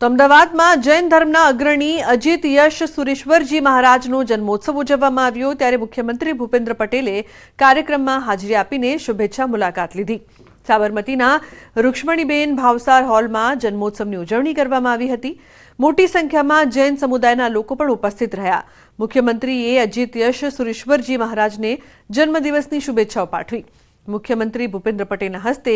તો અમદાવાદમાં જૈન ધર્મના અગ્રણી અજીત યશ સુરેશ્વરજી મહારાજનો જન્મોત્સવ ઉજવવામાં આવ્યો ત્યારે મુખ્યમંત્રી ભૂપેન્દ્ર પટેલે કાર્યક્રમમાં હાજરી આપીને શુભેચ્છા મુલાકાત લીધી। સાબરમતીના રૂક્ષ્મણીબેન ભાવસાર હોલમાં જન્મોત્સવની ઉજવણી કરવામાં આવી હતી। મોટી સંખ્યામાં જૈન સમુદાયના લોકો પણ ઉપસ્થિત રહ્યા। મુખ્યમંત્રીએ અજીત યશ સુરેશ્વરજી મહારાજને જન્મદિવસની શુભેચ્છાઓ પાઠવી। મુખ્યમંત્રી ભૂપેન્દ્ર પટેલના હસ્તે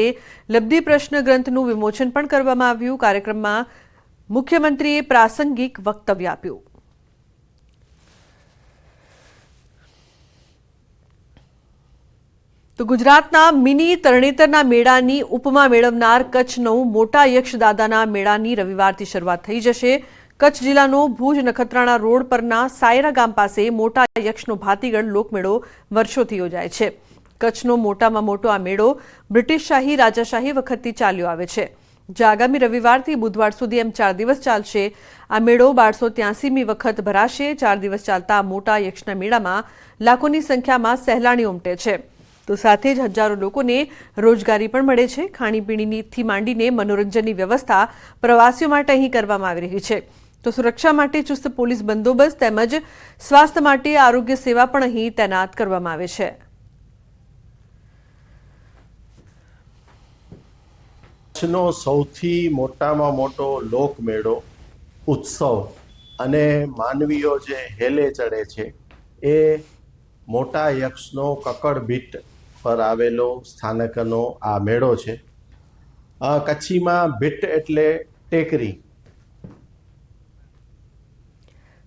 લબ્ધિ પ્રશ્ન ગ્રંથનું વિમોચન પણ કરવામાં આવ્યું। કાર્યક્રમમાં મુખ્યમંત્રીએ પ્રાસંગિક વક્તવ્ય આપ્યું। તો ગુજરાતના મિની તરણેતરના મેળાની ઉપમા મેળવનાર કચ્છનો મોટા યક્ષદાદાના મેળાની રવિવારથી શરૂઆત થઈ જશે। કચ્છ જિલ્લાનો ભુજ નખત્રાણા રોડ પરના સાયરા ગામ પાસે મોટા યક્ષનો ભાતીગળ લોકમેળો વર્ષોથી યોજાય છે। કચ્છનો મોટામાં મોટો આ મેળો બ્રિટિશ શાહી રાજાશાહી વખતથી ચાલ્યો આવે છે। જે આગામી રવિવારથી બુધવાર સુધી એમ 4 દિવસ ચાલશે। આ મેળો 1283મી વખત ભરાશે। 4 દિવસ ચાલતા મોટા યક્ષના મેળામાં લાખોની સંખ્યામાં સહેલાણીઓ ઉમટે છે। તો સાથે જ હજારો લોકોને રોજગારી પણ મળે છે। ખાણીપીણીથી માંડીને મનોરંજનની વ્યવસ્થા પ્રવાસીઓ માટે અહીં કરવામાં આવી રહી છે। તો સુરક્ષા માટે ચુસ્ત પોલીસ બંદોબસ્ત તેમજ સ્વાસ્થ્ય માટે આરોગ્ય સેવા પણ અહીં તૈનાત કરવામાં આવે છે। કચ્છનો સૌથી મોટામાં મોટો લોકમેળો ઉત્સવ અને માનવીઓ જે હેલે ચડે છે એ મોટા યક્ષનો કકડભીટ પર આવેલો સ્થાનકનો આ મેળો છે। કચ્છીમાં ભીટ એટલે ટેકરી।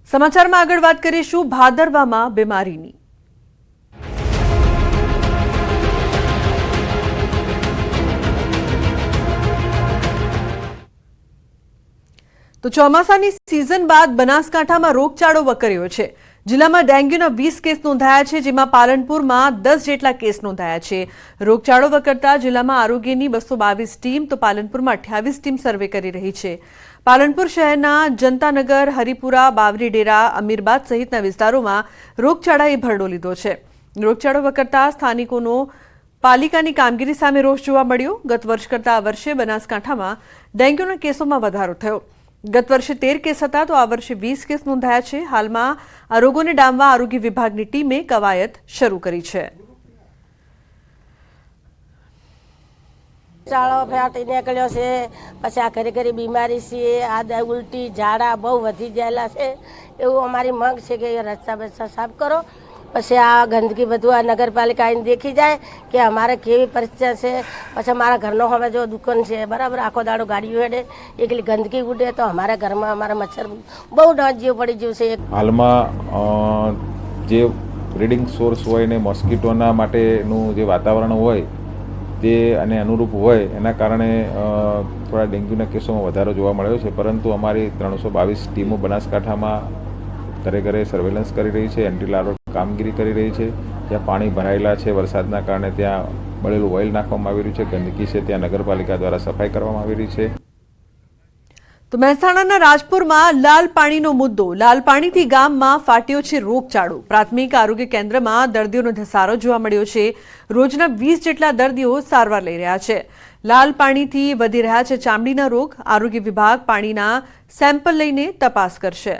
સમાચારમાં આગળ વાત કરીશું ભાદરવામાં બીમારીની। તો ચોમાસાની સિઝન બાદ બનાસકાંઠામાં રોગચાળો વકર્યો છે। જિલ્લામાં ડેન્ગ્યુના 20 કેસ નોંધાયા છે, જેમાં પાલનપુરમાં 10 જેટલા કેસ નોંધાયા છે। રોગચાળો વકરતા જિલ્લામાં આરોગ્યની 222 ટીમ તો પાલનપુરમાં 28 ટીમ સર્વે કરી રહી છે। પાલનપુર શહેરના જનતાનગર, હરિપુરા, બાવરી ડેરા, અમીરબાદ સહિતના વિસ્તારોમાં રોગચાળાએ ભરડો લીધો છે। રોગચાળો વકરતા સ્થાનિકોનો પાલિકાની કામગીરી સામે રોષ જોવા મળ્યો। ગત વર્ષ કરતાં આ વર્ષે બનાસકાંઠામાં ડેન્ગ્યુના કેસોમાં વધારો થયો। ગત વર્ષે 13 કેસ હતા તો આ વર્ષે 20 કેસ નોંધાયા છે। હાલમાં આ રોગોને ડામવા આરોગ્ય વિભાગની ટીમે કવાયત શરૂ કરી છે। ચાળો ફાટી નીકળ્યો છે, પછી આ ઘરે ઘરે બીમારી છે, આ ઉલટી ઝાડા બહુ વધી ગયેલા છે। એવું અમારી માંગ છે કે રસ્તા બસ્તા સાફ કરો, પછી આ ગંદકી બધું આ નગરપાલિકા આવીને દેખી જાય કે અમારે કેવી પરિસ્થિતિ છે। પછી અમારા ઘરનો હવે જો દુકાન છે બરાબર, આખો દાડો ગાડીઓ હેડે, એકલી ગંદકી ઉડે તો અમારા ઘરમાં અમારા મચ્છર બહુ જીવ પડી ગયું છે। હાલમાં જે બ્રીડિંગ સોર્સ હોય ને મોસ્કીટોના માટેનું જે વાતાવરણ હોય તે અને અનુરૂપ હોય એના કારણે થોડા ડેન્ગ્યુના કેસોમાં વધારો જોવા મળ્યો છે। પરંતુ અમારી 322 ટીમો બનાસકાંઠામાં ઘરે ઘરે સર્વેલન્સ કરી રહી છે, એન્ટી લાર્વા કામગીરી કરી રહી છે। જ્યાં પાણી ભરાયેલા છે વરસાદના કારણે ત્યાં બળેલું ઓઇલ નાખવામાં આવી રહ્યું છે, ગંદકી છે ત્યાં નગરપાલિકા દ્વારા સફાઈ કરવામાં આવી રહી છે। તો મહેસાણાના રાજપુરમાં લાલ પાણીનો મુદ્દો। લાલ પાણીથી ગામમાં ફાટ્યો છે રોગચાળો। પ્રાથમિક આરોગ્ય કેન્દ્રમાં દર્દીઓનો ધસારો જોવા મળ્યો છે। રોજના 20 જેટલા દર્દીઓ સારવાર લઈ રહ્યા છે। લાલ પાણીથી વધી રહ્યા છે ચામડીના રોગ। આરોગ્ય વિભાગ પાણીના સેમ્પલ લઈને તપાસ કરશે।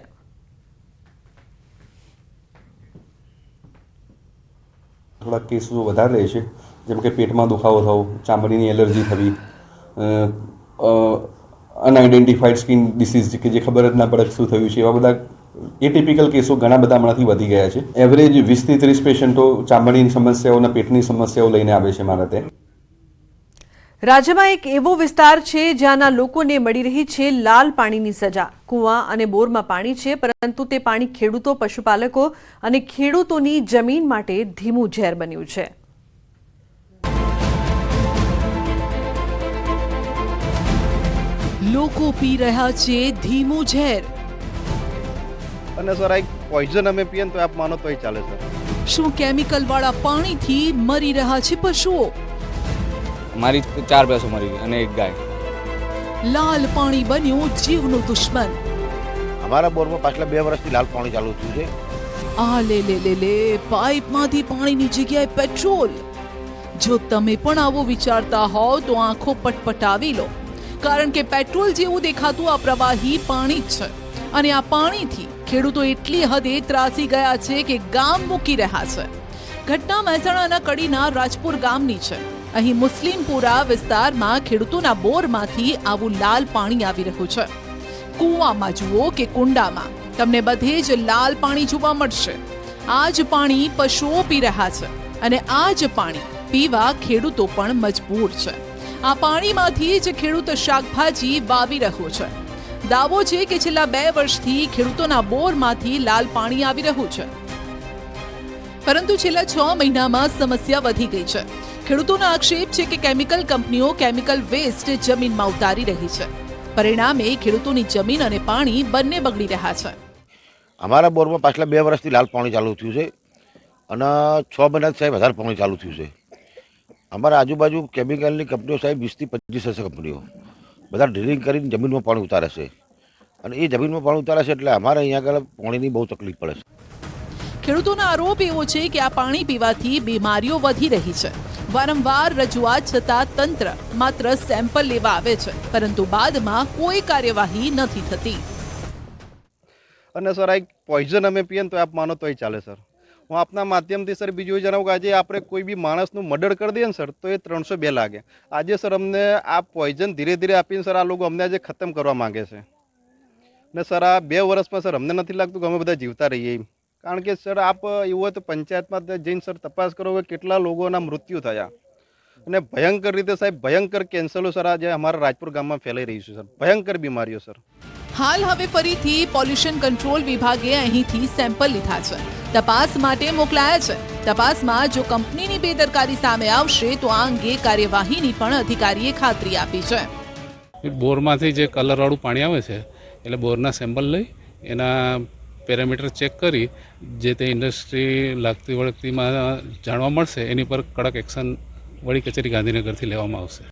થોડા કેસો વધારે રહે છે, જેમ કે પેટમાં દુખાવો થવો, ચામડીની એલર્જી થવી, અનઆઇડેન્ટિફાઈડ સ્કિન ડિસીઝ કે જે ખબર જ ના પડે શું થયું છે, એવા બધા એટિપિકલ કેસો ઘણા બધા હમણાંથી વધી ગયા છે। એવરેજ 20 થી 30 પેશન્ટો ચામડીની સમસ્યાઓ અને પેટની સમસ્યાઓ લઈને આવે છે મારા ત્યાં। રાજ્યમાં એક એવો વિસ્તાર છે જ્યાંના લોકોને મળી રહી છે લાલ પાણીની સજા। કુવા અને બોરમાં પાણી છે, પરંતુ તે પાણી ખેડૂતો, પશુપાલકો અને ખેડૂતોની જમીન માટે ધીમું ઝેર બન્યું છે। લોકો પી રહ્યા છે ધીમું ઝેર। અને સર આ પોઈઝન અમે પીએ તો આપ માનો તોય ચાલે સર। શું કેમિકલ વાળા પાણીથી મરી રહ્યા છે પશુઓ? મારી 4 ભેંસો મરી ગઈ અને 1 ગાય। લાલ પાણી બન્યું જીવનું દુશ્મન। અમારા બોરમાં પાછલા 2 વર્ષથી લાલ પાણી ચાલુ થયું છે। આ લે પાઇપમાંથી પાણીની જગ્યાએ પેટ્રોલ। જો તમે પણ આવો વિચારતા હોવ તો આંખો પટપટાવી લો। કારણ કે પેટ્રોલ જેવું દેખાતું આ પ્રવાહી પાણી જ છે અને આ પાણીથી ખેડૂતો એટલી હદે ત્રાસી ગયા છે કે ગામ મૂકી રહ્યા છે. ઘટના મહેસાણાના કડીના રાજપુર ગામની છે. અહીં મુસ્લિમપુરા વિસ્તારમાં ખેડૂતોના બોરમાંથી આવું લાલ પાણી આવી રહ્યું છે. કૂવામાં જુઓ કે કુંડામાં તમને બધે જ લાલ પાણી જોવા મળશે. આ જ પાણી પશુઓ પી રહ્યા છે અને આ જ પાણી પીવા ખેડૂતો પણ મજબૂર છે. આ પાણીમાંથી જ ખેડૂત શાકભાજી વાવી રહ્યો છે. દાવો છે કે છેલ્લા 2 વર્ષથી ખેડૂતોના બોરમાંથી લાલ પાણી આવી રહ્યું છે, પરંતુ છેલ્લા 6 મહિનામાં સમસ્યા વધી ગઈ છે. ખેડૂતોનો આક્ષેપ છે કે કેમિકલ કંપનીઓ કેમિકલ વેસ્ટ જમીનમાં ઉતારી રહી છે. પરિણામે ખેડૂતોની જમીન અને પાણી બંને બગડી રહ્યા છે. અમારા બોરમાં પાછલા 2 વર્ષથી લાલ પાણી ચાલુ થયું છે અને 6 મહિનાથી સાહેબ વધારે પાણી ચાલુ થયું છે. અમારા આજુબાજુ કેમિકલની કંપનીઓ સાહેબ 20 થી 25 હશે કંપનીઓ, બધા ડ્રિલિંગ કરીને જમીનમાં પાણી ઉતારે છે અને એ જમીનમાં પાણી ઉતારે છે એટલે અમારે અહીંયા આગળ પાણીની બહુ તકલીફ પડે છે. ખેડૂતોનો આરોપ એવો છે કે આ પાણી પીવાથી બીમારીઓ વધી રહી છે. વારંવાર રજૂઆત છતાં તંત્ર માત્ર સેમ્પલ લેવા આવે છે, પરંતુ બાદમાં કોઈ કાર્યવાહી નથી થતી. અને સર આ પોઈઝન અમે પીએ ને તો આપ માનો તોય ચાલે સર. હું આપના માધ્યમથી સર બીજું જણાવું કે આજે આપણે કોઈ બી માણસનું મર્ડર કરી દઈએ ને સર તો એ 302 લાગે. આજે સર અમને આ પોઈઝન ધીરે ધીરે આપીને સર આ લોકો અમને આજે ખતમ કરવા માંગે છે. ને સર આ 2 વર્ષમાં સર અમને નથી લાગતું કે અમે બધા જીવતા રહીએ, કારણ કે સર આપ એવું હોય તો પંચાયતમાં જઈને સર તપાસ કરો કે કેટલા લોકોના મૃત્યુ થયા અને ભયંકર રીતે સાહેબ ભયંકર કેન્સરો સર આજે અમારા રાજપુર ગામમાં ફેલાઈ રહી છે સર, ભયંકર બીમારીઓ સર. હાલ હવે ફરીથી પોલ્યુશન કંટ્રોલ વિભાગે અહીંથી સેમ્પલ લીધા છે, તપાસ માટે મોકલાયા છે. તપાસમાં જો કંપનીની બેદરકારી સામે આવશે તો આ અંગે કાર્યવાહીની પણ અધિકારીએ ખાતરી આપી છે. બોરમાંથી જે કલરવાળું પાણી આવે છે એટલે બોરના સેમ્પલ લઈ એના પેરામીટર ચેક કરી જે તે ઇન્ડસ્ટ્રી લાગતી વળગતીમાં જાણવા મળશે એની પર કડક એક્શન વડી કચેરી ગાંધીનગરથી લેવામાં આવશે.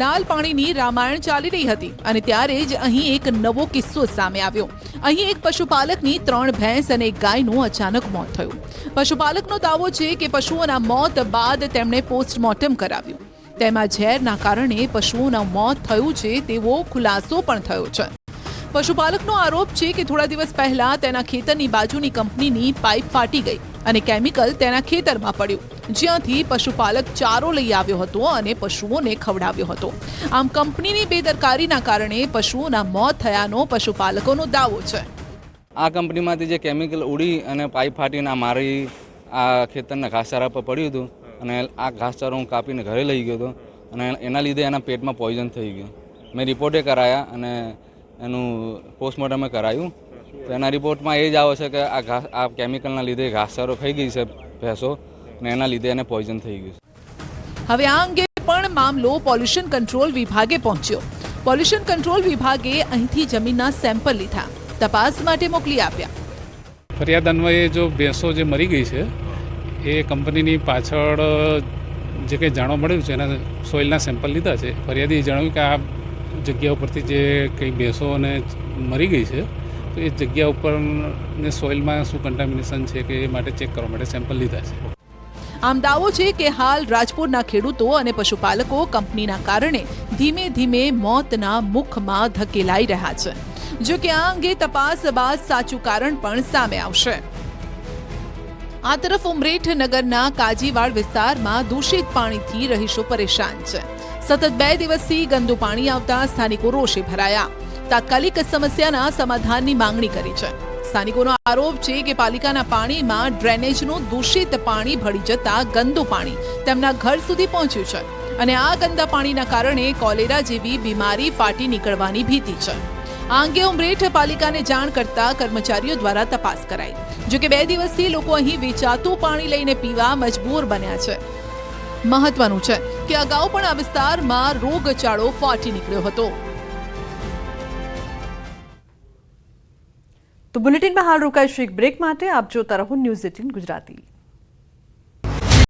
લાલ પાણીની રામાયણ ચાલી રહી હતી અને ત્યારે જ અહીં એક નવો કિસ્સો સામે આવ્યો. અહીં એક પશુપાલકની 3 ભેંસ અને 1 ગાયનું અચાનક મોત થયું. પશુપાલકનો દાવો છે કે પશુઓના મોત બાદ તેમણે પોસ્ટમોર્ટમ કરાવ્યું. તેમાં ઝેરના કારણે પશુઓના મોત થયું છે તેવો ખુલાસો પણ થયો છે. પશુપાલકનો આરોપ છે કે થોડા દિવસ પહેલા તેના ખેતરની બાજુની કંપનીની પાઇપ ફાટી ગઈ અને કેમિકલ તેના ખેતરમાં પડ્યું, જ્યાંથી પશુપાલક ચારો લઈ આવ્યો હતો અને પશુઓને ખવડાવ્યો હતો. આમ કંપનીની બેદરકારીના કારણે પશુઓના મોત થયાનો પશુપાલકોનો દાવો છે. આ કંપનીમાંથી જે કેમિકલ ઉડી અને પાઇપ ફાટીને મારી આ ખેતરના ઘાસચારા પર પડ્યું હતું અને આ ઘાસચારો હું કાપીને ઘરે લઈ ગયો હતો અને એના લીધે એના પેટમાં પોઈઝન થઈ ગયું. મેં રિપોર્ટે કરાયા અને એનું પોસ્ટમોર્ટમે કરાયું તો એના રિપોર્ટમાં એ જ આવે છે કે આ કેમિકલના લીધે ઘાસચારો ખાઈ ગઈ છે ભેંસો અને એના લીધે એને પોઈઝન થઈ ગયું. હવે આ અંગે પણ મામલો પોલ્યુશન કંટ્રોલ વિભાગે પહોંચ્યો. પોલ્યુશન કંટ્રોલ વિભાગે અહીંથી જમીનના સેમ્પલ લીધા, તપાસ માટે મોકલી આપ્યા. ફરિયાદ અન્વયે જો ભેંસો જે મરી ગઈ છે એ કંપનીની પાછળ જે કંઈ જાણવા મળ્યું છે એના સોઇલના સેમ્પલ લીધા છે. ફરિયાદીએ જણાવ્યું કે આ જગ્યા ઉપરથી જે કંઈ ભેંસોને મરી ગઈ છે તો એ જગ્યા ઉપર ને સોઇલમાં શું કન્ટામિનેશન છે કે એ માટે ચેક કરવા માટે સેમ્પલ લીધા છે. આમ દાવો છે કે હાલ રાજપુરના ખેડૂતો અને પશુપાલકો કંપનીના કારણે ધીમે ધીમે મોતના મુખમાં ધકેલાઈ રહ્યા છે. જો કે આ અંગે તપાસ બાદ સાચું કારણ પણ સામે આવશે. આ તરફ ઉમરેઠ નગરના કાજીવાડ વિસ્તારમાં દૂષિત પાણીથી રહીશો પરેશાન છે. સતત 2 દિવસથી ગંદુ પાણી આવતા સ્થાનિકો રોષે ભરાયા. તાત્કાલિક સમસ્યાના સમાધાનની માંગણી કરી છે. સ્થાનિકોનો આરોપ છે કે પાલિકાના પાણીમાં ડ્રેનેજનું દૂષિત પાણી ભળી જતા ગંદુ પાણી તેમના ઘર સુધી પહોંચ્યું છે અને આ ગંદા પાણીના કારણે કોલેરા જેવી બીમારી ફાટી નીકળવાની ભીતિ છે. આ અંગે ઉમરેઠ પાલિકાને જાણ કરતા કર્મચારીઓ દ્વારા તપાસ કરાઈ. જો કે 2 દિવસથી લોકો અહીં વેચાતું પાણી લઈને પીવા મજબૂર બન્યા છે. મહત્વનું છે કે અગાઉ પણ આ વિસ્તારમાં રોગચાળો ફાટી નીકળ્યો હતો. તો બુલેટિનમાં હાલ રોકાઈશું એક બ્રેક માટે. આપ જોતા રહો ન્યૂઝ 18 ગુજરાતી.